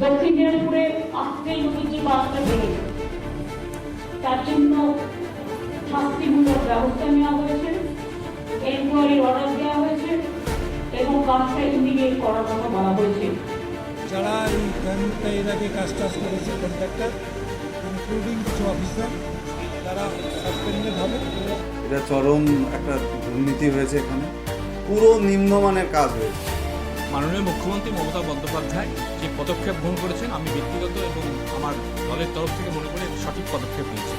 দক্ষিণ দিনাজপুরে আত্রেই নদীর যে বাঁধটা ভেঙে তার জন্য শাস্তিমূলক ব্যবস্থা নেওয়া হয়েছে, এনকোয়ারির অর্ডার দেওয়া হয়েছে এবং কাজটা ইমিডিয়েট করার জন্য বলা হয়েছে। যারা এই ড্যামটা এর আগে কাজ করেছে কন্ট্রাক্টর ইনক্লুডিং কিছু অফিসার তারা সাসপেন্ডেড হবে। এটা চরম একটা দুর্নীতি হয়েছে, এখানে পুরো নিম্নমানের কাজ হয়েছে। মাননীয় মুখ্যমন্ত্রী মমতা বন্দ্যোপাধ্যায় যে পদক্ষেপ গ্রহণ করেছেন আমি ব্যক্তিগত এবং আমার দলের তরফ থেকে মনে করি সঠিক পদক্ষেপ নিয়েছি।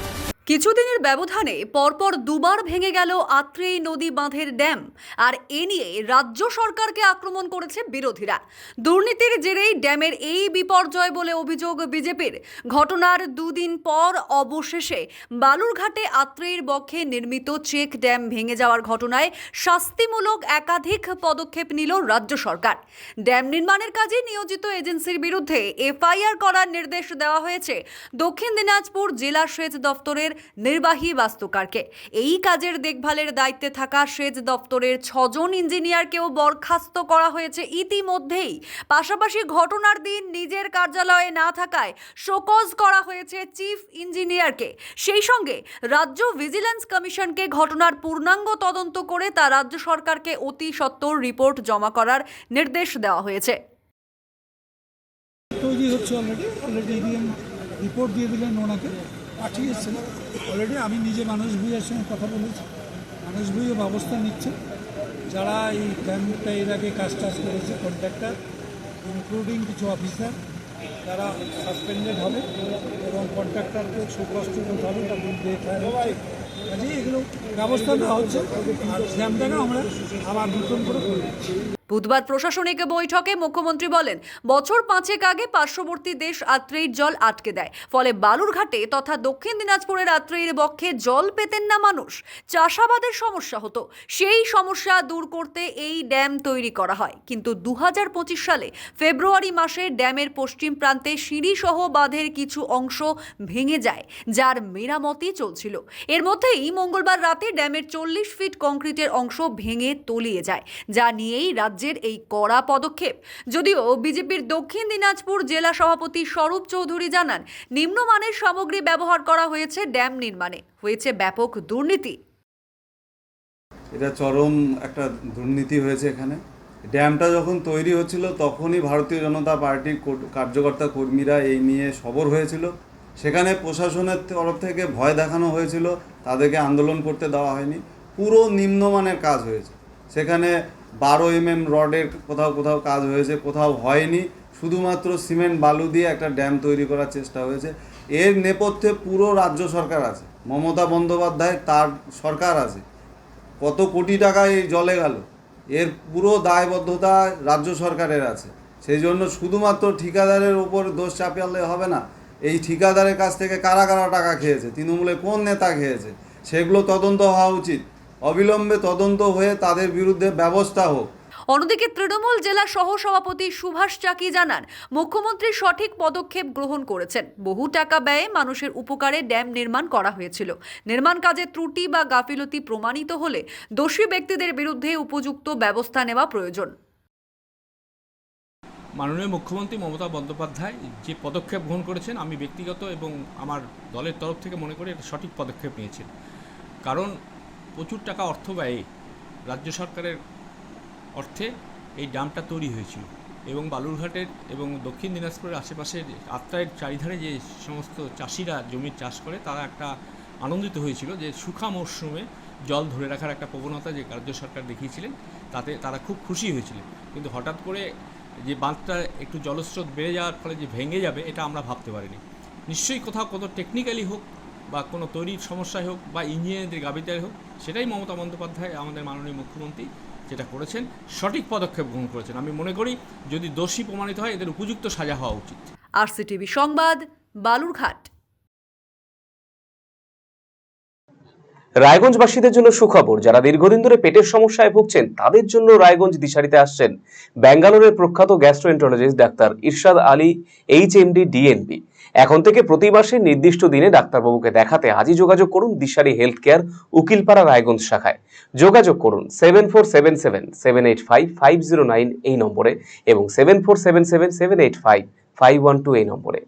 কিছুদিনের ব্যবধানে পরপর দুবার ভেঙে গেল আত্রেই নদী বাঁধের ড্যাম, আর এ নিয়ে রাজ্য সরকারকে আক্রমণ করেছে বিরোধীরা। দুর্নীতির জেরেই ড্যামের এই বিপর্যয় বলে অভিযোগ বিজেপির। ঘটনার দুদিন পর অবশেষে বালুরঘাটে আত্রেইর বক্ষে নির্মিত চেক ড্যাম ভেঙে যাওয়ার ঘটনায় শাস্তিমূলক একাধিক পদক্ষেপ নিল রাজ্য সরকার। ড্যাম নির্মাণের কাজে নিয়োজিত এজেন্সির বিরুদ্ধে এফআইআর করার নির্দেশ দেওয়া হয়েছে দক্ষিণ দিনাজপুর জেলা সেচ দফতরের নির্বাহী বাস্তুকারকে। এই কাজের দেখভালের দায়িত্বে থাকা সেচ দপ্তরের 6 জন ইঞ্জিনিয়ারকেও বরখাস্ত করা হয়েছে ইতিমধ্যেই। পাশাপাশি ঘটনার দিন নিজের কার্যালয়ে না থাকায় শোকজ করা হয়েছে চিফ ইঞ্জিনিয়ারকে। সেই সঙ্গে রাজ্য ভিজিল্যান্স কমিশনকে ঘটনার পূর্ণাঙ্গ তদন্ত করে তা রাজ্য সরকারকে অতি সত্বর রিপোর্ট জমা করার নির্দেশ দেওয়া হয়েছে। তৈরি হচ্ছে অলরেডি ইডিএম রিপোর্ট দিয়ে দিলেন, ওনাকে পাঠিয়েছেন অলরেডি। আমি নিজে মানস ভূঁইয়ার সঙ্গে কথা বলেছি, মানস ভূঁইয়া ব্যবস্থা নিচ্ছে। যারা এই ড্যামটা এর আগে কাজ করেছে কন্ট্রাক্টর ইনক্লুডিং কিছু অফিসার তারা সাসপেন্ডেড হবে এবং কন্ট্রাক্টরকে সুকষ্ট করতে হবে, তার বিরুদ্ধে এফআইআর হচ্ছে। কাজেই এগুলো ব্যবস্থা নেওয়া হচ্ছে আর ড্যামটাকে আমরা আবার নতুন করে করে দিচ্ছি। বুধবার প্রশাসনিক বৈঠকে মুখ্যমন্ত্রী বলেন, বছর 5 আগে পার্শ্ববর্তী দেশ আত্রেইর জল আটকে দেয়, ফলে বালুরঘাটে তথা দক্ষিণ দিনাজপুরের আত্রেইর বক্ষে জল পেতেন না মানুষ। চাষাবাদের সমস্যা হতো, সেই সমস্যা দূর করতে এই ড্যাম তৈরি করা হয়। কিন্তু 2025 সালে ফেব্রুয়ারি মাসে ড্যামের পশ্চিম প্রান্তে সিঁড়িসহ বাঁধের কিছু অংশ ভেঙে যায়, যার মেরামতি চলছিল। এর মধ্যেই মঙ্গলবার রাতে ড্যামের 40 ফিট কংক্রিটের অংশ ভেঙে তলিয়ে যায়, যা নিয়েই রাজ্যের এই কড়া পদক্ষেপ। যদিও বিজেপির দক্ষিণ দিনাজপুর জেলা সভাপতি স্বরূপ চৌধুরী জানান, নিম্নমানের সামগ্রী ব্যবহার করা হয়েছে ড্যাম নির্মাণে, হয়েছে ব্যাপক দুর্নীতি। এটা চরম একটা দুর্নীতি হয়েছে এখানে। ড্যামটা যখন তৈরি হচ্ছিল তখনই ভারতীয় জনতা পার্টির কার্যকর্তা কর্মীরা এই নিয়ে সরব হয়েছিল। সেখানে প্রশাসনের তরফ থেকে ভয় দেখানো হয়েছিল, তাদেরকে আন্দোলন করতে দেওয়া হয়নি। পুরো নিম্নমানের কাজ হয়েছে। সেখানে 12 mm রডের কোথাও কাজ হয়েছে, কোথাও হয়নি। শুধুমাত্র সিমেন্ট বালু দিয়ে একটা ড্যাম তৈরি করার চেষ্টা হয়েছে। এর নেপথ্যে পুরো রাজ্য সরকার আছে, মমতা বন্দ্যোপাধ্যায় তার সরকার আছে। কত কোটি টাকা এই জলে গেল, এর পুরো দায়বদ্ধতা রাজ্য সরকারের আছে। সেই জন্য শুধুমাত্র ঠিকাদারের উপর দোষ চাপালে হবে না। এই ঠিকাদারের কাছ থেকে কারা কারা টাকা খেয়েছে, তৃণমূলে কোন নেতা খেয়েছে, সেগুলো তদন্ত হওয়া উচিত। অবিলম্বে তদন্ত হয়ে তাদের বিরুদ্ধে ব্যবস্থা হোক। অন্যদিকে তৃণমূল জেলা সহ সভাপতি সুভাষ চাকি জানান, মুখ্যমন্ত্রী সঠিক পদক্ষেপ গ্রহণ করেছেন। বহু টাকা ব্যয়ে মানুষের উপকারে ড্যাম নির্মাণ করা হয়েছিল। নির্মাণ কাজে ত্রুটি বা গাফিলতি প্রমাণিত হলে দোষী ব্যক্তিদের বিরুদ্ধে উপযুক্ত ব্যবস্থা নেওয়া প্রয়োজন। মাননীয় মুখ্যমন্ত্রী মমতা বন্দ্যোপাধ্যায় যে পদক্ষেপ গ্রহণ করেছেন আমি ব্যক্তিগত এবং আমার দলের তরফ থেকে মনে করি এটা সঠিক পদক্ষেপ নিয়েছেন। কারণ প্রচুর টাকা অর্থ ব্যয়ে রাজ্য সরকারের অর্থে এই ড্যামটা তৈরি হয়েছিল এবং বালুরঘাটের এবং দক্ষিণ দিনাজপুরের আশেপাশের আত্রাইয়ের চারিধারে যে সমস্ত চাষিরা জমির চাষ করে তারা একটা আনন্দিত হয়েছিল যে শুখা মরশুমে জল ধরে রাখার একটা প্রবণতা যে রাজ্য সরকার দেখিয়েছিলেন, তাতে তারা খুব খুশি হয়েছিলেন। কিন্তু হঠাৎ করে যে বাঁধটা একটু জলস্রোত বেড়ে যাওয়ার ফলে যে ভেঙে যাবে এটা আমরা ভাবতে পারিনি। নিশ্চয়ই কোথাও কত টেকনিক্যালি হোক বা কোনো তৈরির সমস্যায় হোক বা ইঞ্জিনিয়ারদের গাফিলতি হোক, সেটাই মমতা বন্দ্যোপাধ্যায় আমাদের মাননীয় মুখ্যমন্ত্রী যেটা করেছেন সঠিক পদক্ষেপ গ্রহণ করেছেন। আমি মনে করি যদি দোষী প্রমাণিত হয় এদের উপযুক্ত সাজা হওয়া উচিত। RCTV সংবাদ, বালুরঘাট। রায়গঞ্জবাসীদের জন্য সুখবর, যারা দীর্ঘদিন ধরে পেটের সমস্যায় ভুগছেন তাদের জন্য রায়গঞ্জ দিশারিতে আসছেন ব্যাঙ্গালোরের প্রখ্যাত গ্যাস্ট্রোএন্টারোলজিস্ট ডাক্তার ইরশাদ আলী HMD DNB। এখন থেকে প্রতি মাসে নির্দিষ্ট দিনে ডাক্তারবাবুকে দেখাতে আজই যোগাযোগ করুন দিশারি হেলথ কেয়ার উকিলপাড়া রায়গঞ্জ শাখায়। যোগাযোগ করুন 7477785509 এই নম্বরে এবং 7477785509। 512 এই নম্বরে।